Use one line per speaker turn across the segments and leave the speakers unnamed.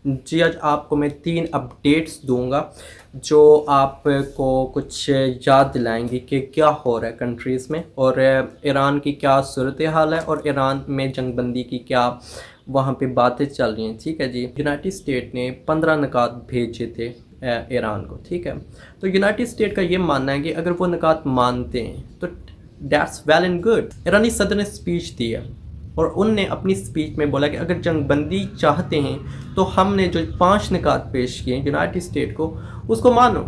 جی آج آپ کو میں 3 اپڈیٹس دوں گا جو آپ کو کچھ یاد دلائیں گی کہ کیا ہو رہا ہے کنٹریز میں، اور ایران کی کیا صورتحال ہے، اور ایران میں جنگ بندی کی کیا وہاں پہ باتیں چل رہی ہیں. ٹھیک ہے جی. یونائٹڈ اسٹیٹ نے 15 نکات بھیجے تھے ایران کو. ٹھیک ہے، تو یونائٹڈ اسٹیٹ کا یہ ماننا ہے کہ اگر وہ نکات مانتے ہیں تو دیٹس ویل اینڈ گڈ. ایرانی صدر نے اسپیچ دی ہے اور ان نے اپنی اسپیچ میں بولا کہ اگر جنگ بندی چاہتے ہیں تو ہم نے جو 5 نکات پیش کیے ہیں یونائٹڈ اسٹیٹ کو اس کو مانو،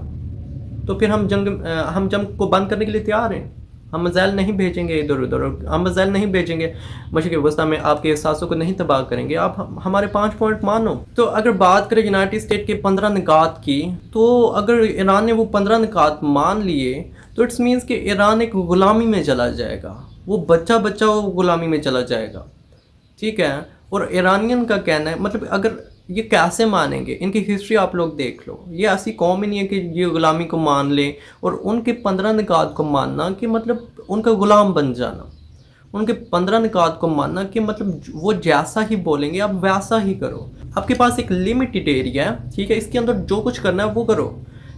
تو پھر ہم جنگ کو بند کرنے کے لیے تیار ہیں. ہم میزائل نہیں بھیجیں گے ادھر ادھر، ہم میزائل نہیں بھیجیں گے مشرق وسطیٰ میں، آپ کے احساسوں کو نہیں تباہ کریں گے، آپ ہمارے 5 پوائنٹ مانو. تو اگر بات کریں یونائٹڈ اسٹیٹ کے 15 نکات کی، تو اگر ایران نے وہ 15 نکات مان لیے تو اٹس مینس کہ ایران ایک غلامی میں چلا جائے گا، وہ بچہ وہ غلامی میں چلا جائے گا. ٹھیک ہے. اور ایرانین کا کہنا ہے، مطلب اگر یہ کیسے مانیں گے، ان کی ہسٹری آپ لوگ دیکھ لو، یہ ایسی قوم ہی نہیں ہے کہ یہ غلامی کو مان لے. اور ان کے 15 نکات کو ماننا کہ مطلب ان کا غلام بن جانا، ان کے 15 نکات کو ماننا کہ مطلب وہ جیسا ہی بولیں گے آپ ویسا ہی کرو. آپ کے پاس ایک لمیٹڈ ایریا ہے، ٹھیک ہے، اس کے اندر جو کچھ کرنا ہے وہ کرو،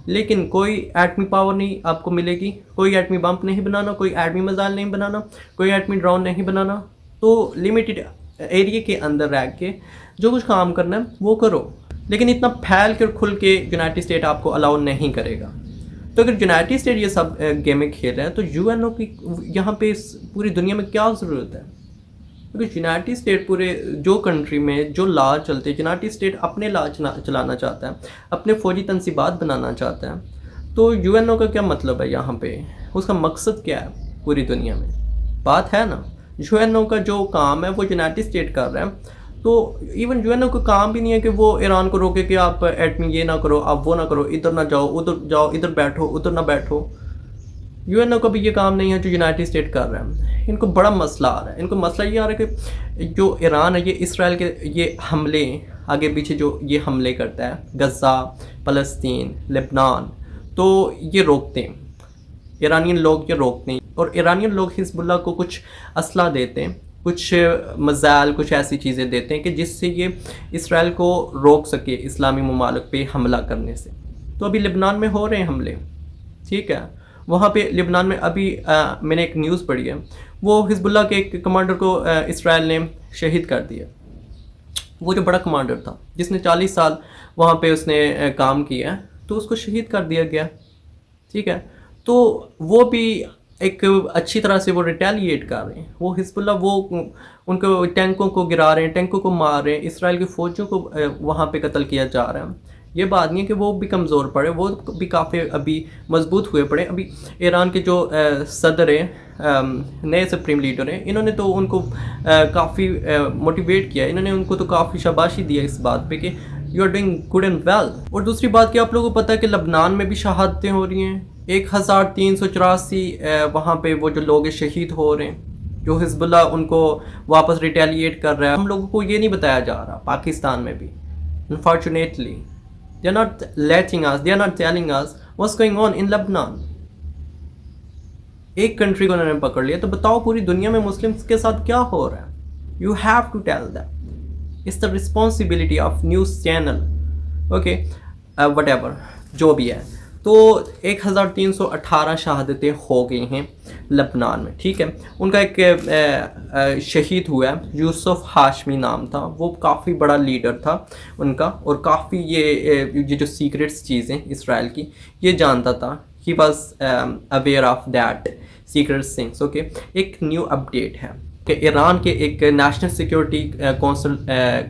لیکن کوئی ایٹمی پاور نہیں آپ کو ملے گی، کوئی ایٹمی بمپ نہیں بنانا، کوئی ایٹمی میزائل نہیں بنانا، کوئی ایٹمی ڈرون نہیں بنانا. تو لمیٹڈ ایریا کے اندر رہ کے جو کچھ کام کرنا ہے وہ کرو، لیکن اتنا پھیل کر کھل کے یونائٹڈ اسٹیٹ آپ کو الاؤ نہیں کرے گا. تو اگر یونائٹڈ اسٹیٹ یہ سب گیمیں کھیل رہے ہیں تو یو این او کی یہاں پہ پوری دنیا میں کیا ضرورت ہے؟ کیونکہ یونائٹڈ اسٹیٹ پورے جو کنٹری میں جو لا چلتے ہیں، یونائٹڈ اسٹیٹ اپنے لا چلانا چاہتا ہے، اپنے فوجی تنصیبات بنانا چاہتا ہے. تو یو این او کا کیا مطلب ہے یہاں پہ؟ اس کا مقصد کیا ہے پوری دنیا میں؟ بات ہے نا، یو این او کا جو کام ہے وہ یونائٹڈ اسٹیٹ کر رہا ہے. تو ایون یو این او کا کام بھی نہیں ہے کہ وہ ایران کو روکے کہ آپ ایٹمی یہ نہ کرو، آپ وہ نہ کرو، ادھر نہ جاؤ ادھر جاؤ، ادھر بیٹھو ادھر نہ بیٹھو. یو این او کا بھی یہ کام نہیں ہے جو یونائٹڈ اسٹیٹ کر رہا ہے. ان کو بڑا مسئلہ آ رہا ہے، ان کو مسئلہ یہ آ رہا ہے کہ جو ایران ہے یہ اسرائیل کے یہ حملے آگے پیچھے جو یہ حملے کرتا ہے غزہ، فلسطین، لبنان، تو یہ روکتے ہیں ایرانین لوگ، یہ روکتے ہیں. اور ایرانین لوگ حزب اللہ کو کچھ اسلحہ دیتے ہیں، کچھ میزائل، کچھ ایسی چیزیں دیتے ہیں کہ جس سے یہ اسرائیل کو روک سکے اسلامی ممالک پہ حملہ کرنے سے. تو ابھی لبنان میں ہو رہے ہیں حملے. ٹھیک ہے، وہاں پہ لبنان میں ابھی میں نے ایک نیوز پڑھی ہے، وہ حزب اللہ کے ایک کمانڈر کو اسرائیل نے شہید کر دیا. وہ جو بڑا کمانڈر تھا جس نے 40 سال وہاں پہ اس نے کام کیا ہے، تو اس کو شہید کر دیا گیا. ٹھیک ہے، تو وہ بھی ایک اچھی طرح سے وہ ریٹیلیٹ کر رہے ہیں. وہ حزب اللہ وہ ان کو ٹینکوں کو گرا رہے ہیں، ٹینکوں کو مار رہے ہیں، اسرائیل کی فوجوں کو وہاں پہ قتل کیا جا رہا ہے. یہ بات نہیں ہے کہ وہ بھی کمزور پڑے، وہ بھی کافی ابھی مضبوط ہوئے پڑے. ابھی ایران کے جو صدر ہیں، نئے سپریم لیڈر ہیں، انہوں نے تو ان کو کافی موٹیویٹ کیا، انہوں نے ان کو تو کافی شاباشی دیا اس بات پہ کہ you are doing good and well. اور دوسری بات کہ آپ لوگوں کو پتہ ہے کہ لبنان میں بھی شہادتیں ہو رہی ہیں، 1384 وہاں پہ وہ جو لوگ شہید ہو رہے ہیں، جو حزب اللہ ان کو واپس ریٹیلیٹ کر رہا ہے. ہم لوگوں کو یہ نہیں بتایا جا رہا پاکستان میں بھی. Unfortunately, they are not letting us, they are not telling us what's going on in Lebanon. ایک کنٹری کو انہوں نے پکڑ لیا، تو بتاؤ پوری دنیا میں مسلمس کے ساتھ کیا ہو رہا ہے. You have to tell them. It's the responsibility of news channel. Okay, whatever, جو بھی ہے. تو 1318 شہادتیں ہو گئی ہیں لبنان میں. ٹھیک ہے، ان کا ایک شہید ہوا ہے، یوسف ہاشمی نام تھا، وہ کافی بڑا لیڈر تھا ان کا، اور کافی یہ جو سیکرٹس چیزیں اسرائیل کی یہ جانتا تھا. He was aware of that secret things. Okay, ایک نیو اپڈیٹ ہے کہ ایران کے ایک نیشنل سیکیورٹی کونسل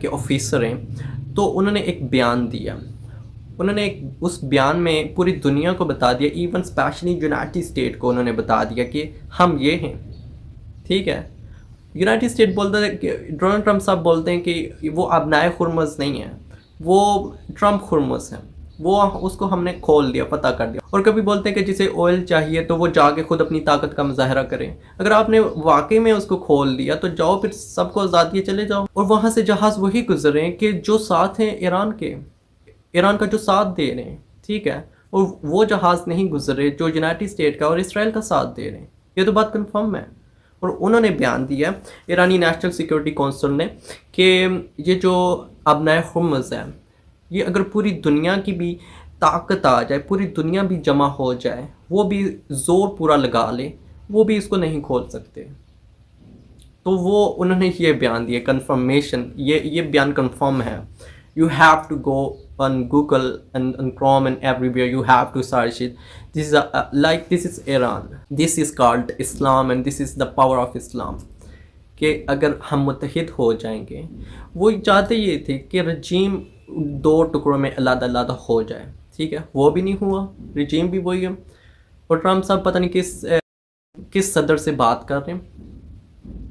کے آفیسر ہیں، تو انہوں نے ایک بیان دیا. انہوں نے اس بیان میں پوری دنیا کو بتا دیا، ایون اسپیشلی یونائٹڈ اسٹیٹ کو انہوں نے بتا دیا کہ ہم یہ ہیں. ٹھیک ہے، یونائٹڈ اسٹیٹ بولتا ہے کہ ڈونلڈ ٹرمپ صاحب بولتے ہیں کہ وہ ابنائے ہرمز نہیں ہیں، وہ ٹرمپ ہرمز ہیں، وہ اس کو ہم نے کھول دیا، پتہ کر دیا. اور کبھی بولتے ہیں کہ جسے آئل چاہیے تو وہ جا کے خود اپنی طاقت کا مظاہرہ کریں. اگر آپ نے واقعی میں اس کو کھول دیا تو جاؤ پھر سب کو آزادی چلے جاؤ. اور وہاں سے جہاز وہی گزرے کہ جو ساتھ ہیں ایران کا جو ساتھ دے رہے ہیں. ٹھیک ہے، اور وہ جہاز نہیں گزرے جو یونائٹڈ اسٹیٹ کا اور اسرائیل کا ساتھ دے رہے ہیں. یہ تو بات کنفرم ہے. اور انہوں نے بیان دیا ایرانی نیشنل سیکیورٹی کونسل نے کہ یہ جو ابنائے ہرمز ہیں یہ اگر پوری دنیا کی بھی طاقت آ جائے, پوری دنیا بھی جمع ہو جائے, وہ بھی زور پورا لگا لے, وہ بھی اس کو نہیں کھول سکتے. تو وہ انہوں نے یہ بیان دیا, کنفرمیشن, یہ بیان کنفرم ہے. You have to go on Google and Chrome and everywhere. You have to search it. This is this is Iran. This is called Islam and this is the power of Islam. کہ اگر ہم متحد ہو جائیں گے, وہ چاہتے یہ تھے کہ رجیم 2 ٹکڑوں میں علیحدہ علیحدہ ہو جائے, ٹھیک ہے, وہ بھی نہیں ہوا, رجیم بھی وہی ہے. اور ٹرمپ صاحب پتہ نہیں کس صدر سے بات کر رہے ہیں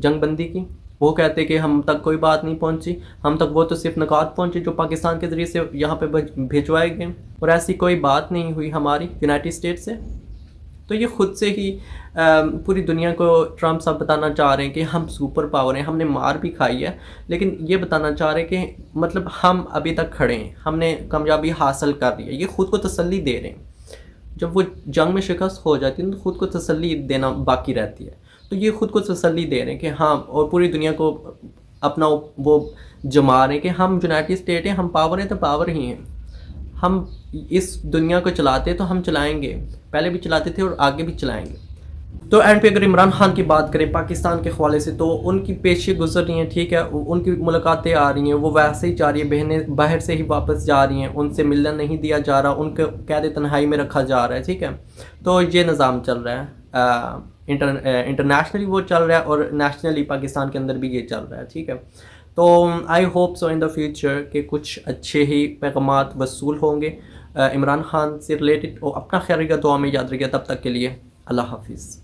جنگ بندی کی. وہ کہتے کہ ہم تک کوئی بات نہیں پہنچی, ہم تک وہ تو صرف نکات پہنچے جو پاکستان کے ذریعے سے یہاں پہ بھیجوائے گئے, اور ایسی کوئی بات نہیں ہوئی ہماری یونائٹڈ اسٹیٹ سے. تو یہ خود سے ہی پوری دنیا کو ٹرمپ صاحب بتانا چاہ رہے ہیں کہ ہم سپر پاور ہیں, ہم نے مار بھی کھائی ہے, لیکن یہ بتانا چاہ رہے ہیں کہ مطلب ہم ابھی تک کھڑے ہیں, ہم نے کامیابی حاصل کر لی ہے. یہ خود کو تسلی دے رہے ہیں. جب وہ جنگ میں شکست ہو جاتی ہے تو خود کو تسلی دینا باقی رہتی ہے. تو یہ خود کو تسلی دے رہے ہیں کہ ہاں, اور پوری دنیا کو اپنا وہ جما رہے ہیں کہ ہم یونائٹڈ اسٹیٹ ہیں, ہم پاور ہیں تو پاور ہی ہیں, ہم اس دنیا کو چلاتے تو ہم چلائیں گے, پہلے بھی چلاتے تھے اور آگے بھی چلائیں گے. تو اینڈ پہ اگر عمران خان کی بات کریں پاکستان کے حوالے سے, تو ان کی پیشے گزر رہی ہیں, ٹھیک ہے, ان کی ملاقاتیں آ رہی ہیں, وہ ویسے ہی جا رہی ہیں, بہنیں باہر سے ہی واپس جا رہی ہیں, ان سے ملنا نہیں دیا جا رہا, ان کو قید تنہائی میں رکھا جا رہا ہے, ٹھیک ہے. تو یہ نظام چل رہا ہے, انٹرنیشنلی وہ چل رہا ہے اور نیشنلی پاکستان کے اندر بھی یہ چل رہا ہے, ٹھیک ہے. تو I hope so in the future کہ کچھ اچھے ہی پیغامات وصول ہوں گے عمران خان سے ریلیٹڈ. اور اپنا خیال رکھیے, دعا میں یاد رکھیے. تب تک کے لیے اللہ حافظ.